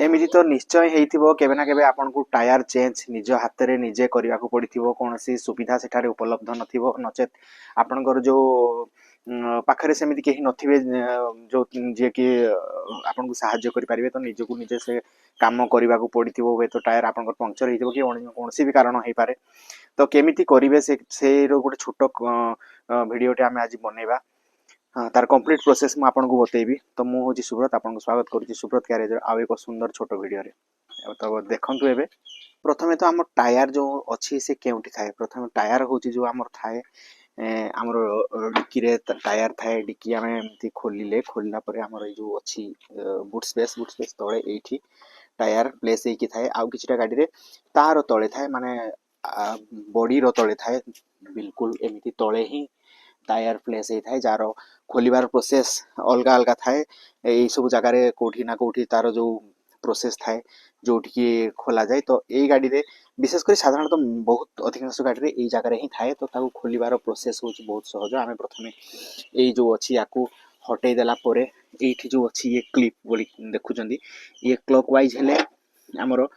एमती तो निश्चय होइथिबो केबे ना केबे आपन को टायर चेंज निज हाथ रे निजे करिया को पड़िथिबो कोनोसी सुविधा सेठारे उपलब्ध नथिबो नचेत आपनकर जो पाखरे सेमिति केही नथिबे जो जे कि आपन को सहाय्य करि परिबे तो निज को निजे से काम करिवा को पड़िथिबो वे तो टायर आपनकर पंक्चर हेइथिबो कि कोनोसी भी कारण हेइ पारे तो केमिति करिवे से रो गोटे छोटो भिडियोटे आमे आज बनेबा हाँ तार कंप्लीट प्रोसेस मु आपन को बतेबी तो मु होची सुब्रत आपन को स्वागत करूची सुब्रत गैरेज आ एक सुंदर छोटो वीडियो रे तो देखंतु एबे प्रथमे तो हमर टायर जो अछि से केउठी थाए प्रथमे टायर होची जो हमर थाए हमर डिक्की रे टायर थाए डिक्की आमे एमती खोलला परे हमर ए जो अछि बूट स्पेस तळे एठी टायर प्लेस हेकी थाए आउ किछटा गाडी रे तार तळे थाए माने बॉडी रो तळे थाए बिल्कुल एमिति तळे ही टायर प्लेस हे थाए जारो खोलिबार प्रोसेस अलगा अलगा थाए ए सब जगह रे कोठी ना कोठी तार जो प्रोसेस थाए जोठी की खोला जाए तो ए गाडी रे विशेष कर साधारणतः बहुत अधिकांश गाडी रे ए जगह रे ही थाए तो ताको खोलिबार प्रोसेस होची बहुत सहज आमे प्रथमे ए जो अछि याकू हटेई देला परे एठी जो अछि ये क्लिप बोली देखुचंदी ये क्लॉकवाइज हेले हमरो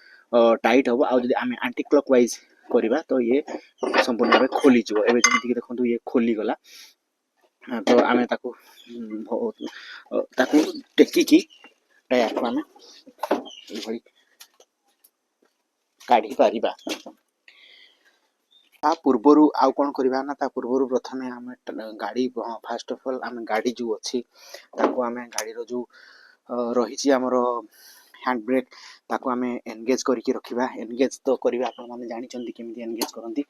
टाइट हबो आ जदी आमे एंटी क्लॉकवाइज करिबा तो ये संपूर्ण भाबे खोली जिवो एबे जेमिति कि देखंतु ये खोली गला तो आमे ताकू टेकी की टायर को आमे भई काढी पारिबा ता पूर्वरु आउ कोन करिबा ना ता पूर्वरु प्रथमे आमे गाडी फर्स्ट ऑफ ऑल आमे गाडी जो अछि ताको आमे गाडी रो जो रहिछि हमरो हैंड ब्रेक ताको आमे एंगेज करिकि रखिबा एंगेज तो करिबा आपन माने जानि चंदी केमिति एंगेज करंती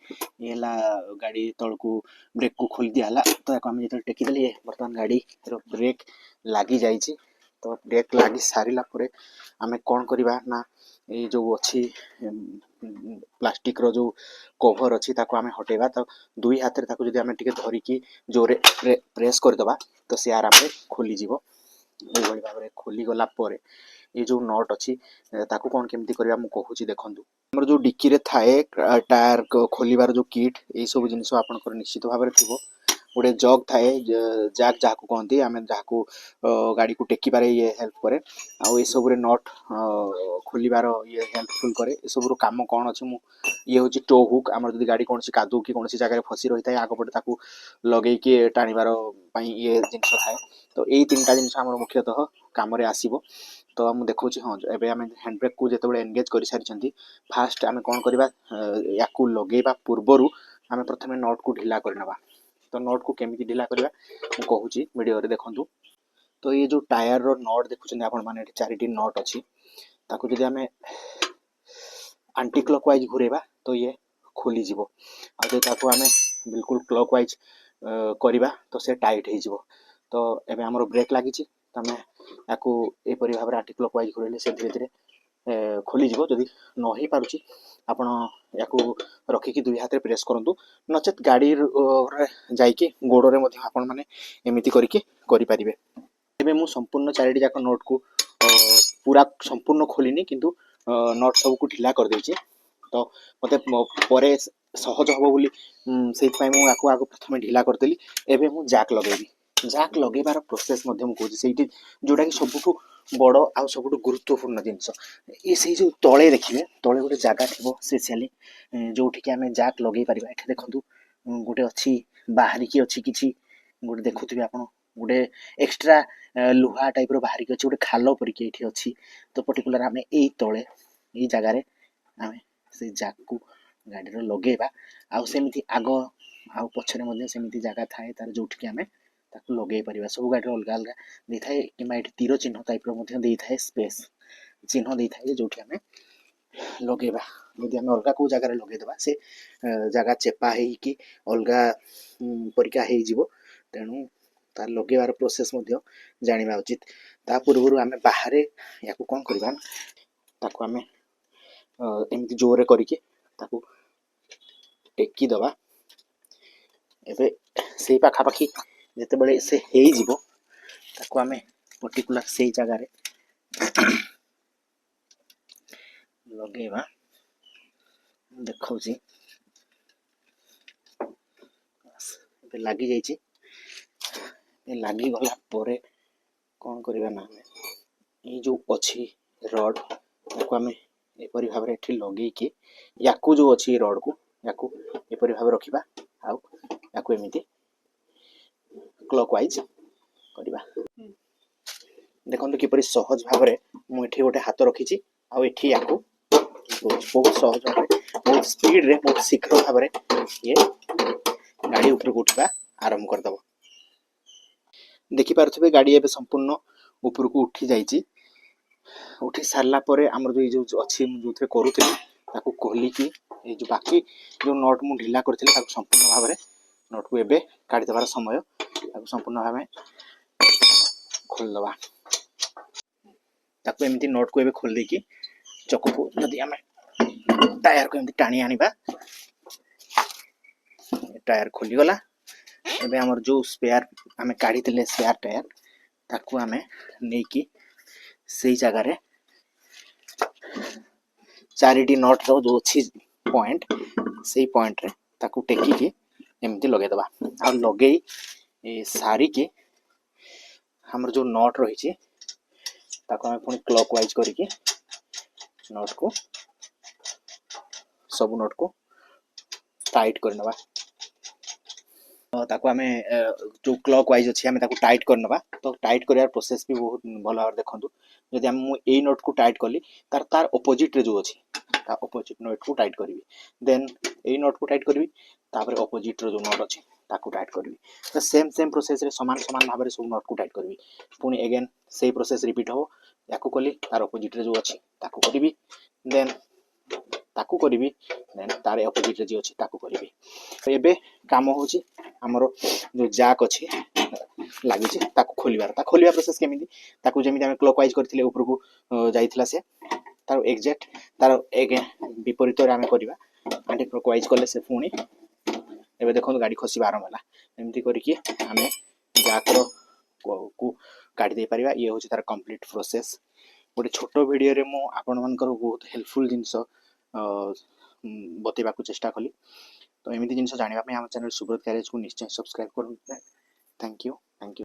एला गाडी तळकू ब्रेक को खोल दिया हला तो याको आमे जतल टेकी देली वर्तमान गाडी रो ब्रेक लागी जाईछि तो ब्रेक लागी सारिला परे आमे कोन करिबा ना ए जो अछि प्लास्टिक रो जो कवर अछि ताको आमे हटेबा तो दुई हाथ रे ताको जदी आमे टिके धरि की जोरे प्रेस कर दबा तो से आराम रे खोली जिवो ए बळी भाबरे खोली गला परे ये जो नट अछि ताको कोन केमिति करबा मु कहूची देखंतु हमर जो डिक्की रे थाए टायर को खोलिबार जो किट ए सब जिनिस आपन कर निश्चित भाबरे थिबो गोटे जग थाए जैक जाको कहंती आमे जाको गाडी को टेकी बारे ये हेल्प करे आ ए सब रे नट खोलिबार ये हेल्पफुल करे ए सब रो काम कोन अछि मु ये होची टो हुक हमर जदी गाडी कोनसी कादू की कोनसी जगह रे फसी रही थाए आगो पटे ताको लगेई के टाणीबार पई ये जिनिस थाए तो ए तीनटा जिनिस हमर मुख्यतः काम रे आसीबो तो हम देखौची हां एबे हम हैंड ब्रेक को जेतेबेले एंगेज करि सारि छंती फास्ट हम कोन करबा याकू लगेबा पूर्वरु हम प्रथमे नट को ढिला करनबा तो नट को केमिति ढिला करबा मु कहूची वीडियो रे देखंतु तो ये जो टायर रो नट देखुछन आपन माने चारिटी नट अछि ताको जदी हमें एंटी क्लॉकवाइज घुरेबा तो ये खोली जिवो आ जे ताको हमें बिल्कुल क्लॉकवाइज करिबा तो से टाइट हे जिवो तो एबे हमरो ब्रेक लागि छि तमे याकू ए परि भाबरे एंटी क्लॉकवाइज घुरेले से धीरे धीरे खोली जिवो जदी न हे पारुछि आपण याकू रखि कि दुई हाथ रे प्रेस करंतु नचेत गाडी रे जाई कि गोडो रे मध्ये आपण माने एमिति करिकि करि परिबे एबे मु संपूर्ण चारिटी जाक नोट को पूरा संपूर्ण खोलिनी किंतु नट सब को ढिला कर देछि तो मते परे सहज हबो बोली सेति पय मु याकू आगो प्रथमे ढिला करतेली एबे मु जैक लगेबी जैक लगेबार प्रोसेस मध्ये मु कहूची सेठी जोटा कि सबुठु बड़ आ सबुठु गुरुत्वपूर्ण जिंस ए सेही जो तळे देखिबे तळे गोटे जागा थिबो स्पेशली जोठी कि हमें जैक लगेई परिबा एठे देखंतु गोटे अछि बाहरी की अछि किछि गोटे देखुथिबे आपण गोटे एक्स्ट्रा लुहा टाइप रो बाहरी की अछि गोटे खालो परि की एठी अछि तो पर्टिकुलर हमें ए तळे ए जागा रे हमें से जैक को गाडी रो लगेबा आ सेमिति आगो आ पछरे मध्ये सेमिति जागा थाए तार जोठी कि हमें ताको लगेई परिबा सब गाडी रो अलगा अलगा दे थाए किमा एठी तीर चिन्ह टाइप रो मध्ये दे थाए स्पेस चिन्ह दे थाए जोठी हमें लगेबा यदि हमें अलगा को जागा रे लगे देबा से जागा चेपा हेई कि अलगा परिका हेई जिवो तेनु तार लगेबार प्रोसेस मध्ये जानिबा उचित ता पूर्वरु हमें बाहरे याकू कोन करबा ताको हमें एमिति जोरे करिके ताको टेकी दबा एबे सेई पाखा पाखी जते बळे से हेई जिवो ताको हमें पर्टिकुलर सेई जागा रे लगेबा देखौची एबे लागी जाईची ए लागी गला परे कोन करबा ना ए जो अछि रड ତାକୁ ଆମେ ଏପରି ଭାବରେ ଏଠି ଲଗେଇକି ୟାକୁ ଯେଉଁ ଅଛି ରଡ଼କୁ ୟାକୁ ଏପରି ଭାବରେ ରଖିବା ଆଉ ୟାକୁ ଏମିତି କ୍ଲକ୍ ୱାଇଜ୍ କରିବା। ଦେଖନ୍ତୁ କିପରି ସହଜ ଭାବରେ ମୁଁ ଏଠି ଗୋଟେ ହାତ ରଖିଛି ଆଉ ଏଠି ୟାକୁ ବହୁତ ସହଜ ଭାବରେ ବହୁତ ସ୍ପିଡରେ ବହୁତ ଶୀଘ୍ର ଭାବରେ ଇଏ ଗାଡ଼ି ଉପରକୁ ଉଠିବା ଆରମ୍ଭ କରିଦେବ। ଦେଖିପାରୁଥିବେ ଗାଡ଼ି ଏବେ ସମ୍ପୂର୍ଣ୍ଣ ଉପରକୁ ଉଠି ଯାଇଛି। ଉଠି ସାରିଲା ପରେ ଆମର ଯେଉଁ ଅଛି ମୁଁ ଯେଉଁଥିରେ କରୁଥିଲି ତାକୁ ଖୋଲିକି ଏଇ ଯେଉଁ ବାକି ଯେଉଁ ନଟ୍ ମୁଁ ଢିଲା କରିଥିଲି ତାକୁ ସମ୍ପୂର୍ଣ୍ଣ ଭାବରେ ନଟ୍କୁ ଏବେ କାଢ଼ିଦେବାର ସମୟ। ତାକୁ ସମ୍ପୂର୍ଣ୍ଣ ଭାବେ ଖୋଲିଦେବା। ତାକୁ ଏମିତି ନଟ୍କୁ ଏବେ ଖୋଲି ଦେଇକି ଚକକୁ ଯଦି ଆମେ ଟାୟାରକୁ ଏମିତି ଟାଣି ଆଣିବା ଟାୟାର ଖୋଲିଗଲା। ଏବେ ଆମର ଯେଉଁ ସ୍ପେୟାର ଆମେ କାଢ଼ିଥିଲେ ସ୍ପେୟାର ଟାୟାର ତାକୁ ଆମେ ନେଇକି ସେଇ ଜାଗାରେ 4ଟି ନଟ୍ର ଯେଉଁ ଅଛି ପଏଣ୍ଟ ସେଇ ପଏଣ୍ଟରେ ତାକୁ ଟେକିକି ଏମିତି ଲଗେଇଦେବା। ଆଉ ଲଗେଇ ସାରିକି ଆମର ଯେଉଁ ନଟ୍ ରହିଛି ତାକୁ ଆମେ ପୁଣି କ୍ଲକ୍ ୱାଇଜ୍ କରିକି ନଟ୍କୁ ସବୁ ନଟ୍କୁ ଟାଇଟ୍ କରିନେବା। ତାକୁ ଆମେ ଯେଉଁ କ୍ଲକ୍ ୱାଇଜ୍ ଅଛି ଆମେ ତାକୁ ଟାଇଟ୍ କରିନେବା। ତ ଟାଇଟ୍ କରିବାର ପ୍ରୋସେସ୍ ବି ବହୁତ ଭଲ ଭାବରେ ଦେଖନ୍ତୁ। ଯଦି ମୁଁ ଏଇ ନଟ୍କୁ ଟାଇଟ୍ କଲି ତାର ଅପୋଜିଟ୍ରେ ଯେଉଁ ଅଛି ତା ଅପୋଜିଟ୍ ନଟ୍କୁ ଟାଇଟ୍ କରିବି। ଦେନ୍ ଏଇ ନଟ୍କୁ ଟାଇଟ୍ କରିବି ତାପରେ ଅପୋଜିଟ୍ର ଯେଉଁ ନଟ୍ ଅଛି ତାକୁ ଟାଇଟ୍ କରିବି। ତ ସେମ୍ ପ୍ରୋସେସ୍ରେ ସମାନ ଭାବରେ ସବୁ ନଟ୍କୁ ଟାଇଟ୍ କରିବି। ପୁଣି ଏଗେନ୍ ସେଇ ପ୍ରୋସେସ୍ ରିପିଟ୍ ହେବ। ୟାକୁ କଲି ତାର ଅପୋଜିଟ୍ରେ ଯେଉଁ ଅଛି ତାକୁ କରିବି, ଦେନ୍ ତାକୁ କରିବି, ଦେନ୍ ତାର ଅପୋଜିଟ୍ରେ ଯିଏ ଅଛି ତାକୁ କରିବି। ଏବେ କାମ ହେଉଛି ଆମର ଯେଉଁ ଜ୍ୟାକ୍ ଅଛି ଲାଗିଛି ତାକୁ ଖୋଲିବାର। ତା ଖୋଲିବା ପ୍ରୋସେସ୍ କେମିତି? ତାକୁ ଯେମିତି ଆମେ କ୍ଲକ୍ ୱାଇଜ୍ କରିଥିଲେ ଉପରକୁ ଯାଇଥିଲା ସେ ତାର ଏକ୍ଜାକ୍ଟ ତାର ବିପରୀତରେ ଆମେ କରିବା। ଆଣ୍ଟି କ୍ଲକ୍ ୱାଇଜ୍ କଲେ ସେ ପୁଣି ଏବେ ଦେଖନ୍ତୁ ଗାଡ଼ି ଖସିବା ଆରମ୍ଭ ହେଲା। ଏମିତି କରିକି ଆମେ ଜ୍ୟାକ୍ର କୁ କାଢ଼ି ଦେଇପାରିବା। ଇଏ ହେଉଛି ତାର କମ୍ପ୍ଲିଟ୍ ପ୍ରୋସେସ୍। ଗୋଟେ ଛୋଟ ଭିଡ଼ିଓରେ ମୁଁ ଆପଣମାନଙ୍କର ବହୁତ ହେଲ୍ପଫୁଲ୍ ଜିନିଷ ବତେଇବାକୁ ଚେଷ୍ଟା କଲି। ତ ଏମିତି ଜିନିଷ ଜାଣିବା ପାଇଁ ଆମ ଚ୍ୟାନେଲ୍ ସୁବ୍ରତ ଗ୍ୟାରେଜକୁ ନିଶ୍ଚୟ ସବସ୍କ୍ରାଇବ୍ କରନ୍ତୁ। Thank you.